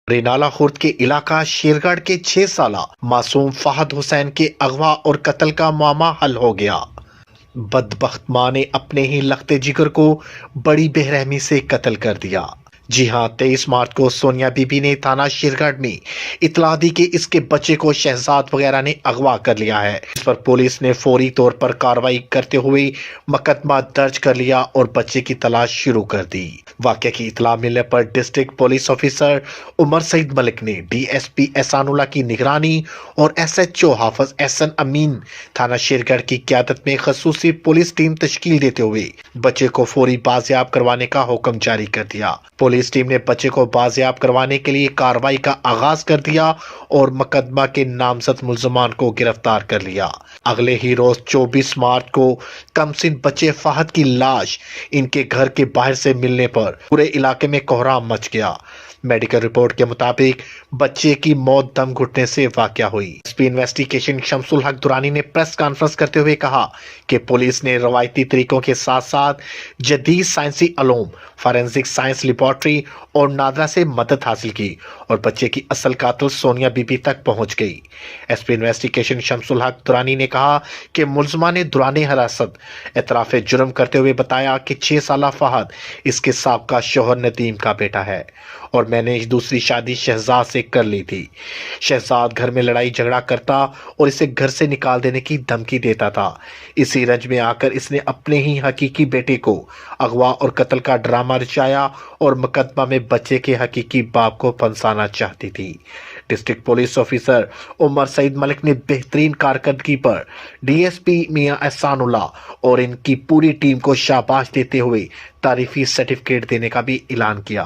رینالہ خورد کے علاقہ شیرگڑھ کے 6 سالہ معصوم فہد حسین کے اغوا اور قتل کا معاملہ حل ہو گیا۔ بدبخت ماں نے اپنے ہی لختے جگر کو بڑی بے رحمی سے قتل کر دیا۔ جی ہاں، 23 مارچ کو سونیا بی بی نے تھانہ شیرگڑھ میں اطلاع دی کہ اس کے بچے کو شہزاد وغیرہ نے اغوا کر لیا ہے۔ اس پر پولیس نے فوری طور پر کارروائی کرتے ہوئے مقدمہ درج کر لیا اور بچے کی تلاش شروع کر دی۔ واقعہ کی اطلاع ملنے پر ڈسٹرکٹ پولیس آفیسر عمر سعید ملک نے ڈی ایس پی احسان اللہ کی نگرانی اور ایس ایچ او حافظ احسن امین تھانہ شیرگڑھ کی قیادت میں خصوصی پولیس ٹیم تشکیل دیتے ہوئے بچے کو فوری بازیاب کروانے کا حکم جاری کر دیا۔ پولیس ٹیم نے بچے کو بازیاب کروانے کے لیے کارروائی کا آغاز کر دیا اور مقدمہ کے نامزد ملزمان کو گرفتار کر لیا۔ اگلے ہی روز 24 مارچ کو کمسن بچے فہد کی لاش ان کے گھر کے باہر سے ملنے پر پورے علاقے میں کوہرام مچ گیا۔ میڈیکل رپورٹ کے مطابق بچے کی موت دم گھٹنے سے واقع ہوئی۔ ایس پی انویسٹیگیشن شمس الحق درانی نے پریس کانفرنس کرتے ہوئے کہا کہ پولیس نے روایتی طریقوں کے ساتھ ساتھ جدید سائنسی علوم، فورینسک سائنس لیبارٹری اور نادرا سے مدد حاصل کی اور بچے کی اصل قاتل سونیا بی بی تک پہنچ گئی۔ ایس پی انویسٹیگیشن شمس الحق درانی نے کہا کہ ملزمان نے دوران حراست اعتراف جرم کرتے ہوئے بتایا کہ 6 سالہ فہد اس کے سابقہ شوہر ندیم کا بیٹا ہے اور میں نے دوسری شادی شہزاد سے کر لی تھی۔ شہزاد گھر میں لڑائی جھگڑا کرتا اور اسے گھر سے نکال دینے کی دھمکی دیتا تھا۔ اسی رنج میں آ کر اس نے اپنے ہی حقیقی بیٹے کو اغوا اور قتل کا ڈرامہ رچایا اور مقدمہ میں بچے کے حقیقی باپ کو پھنسانا چاہتی تھی۔ ڈسٹرکٹ پولیس آفیسر عمر سعید ملک نے بہترین کارکردگی پر ڈی ایس پی میاں احسان اللہ اور ان کی پوری ٹیم کو شاباش دیتے ہوئے تعریفی سرٹیفکیٹ دینے کا بھی اعلان کیا۔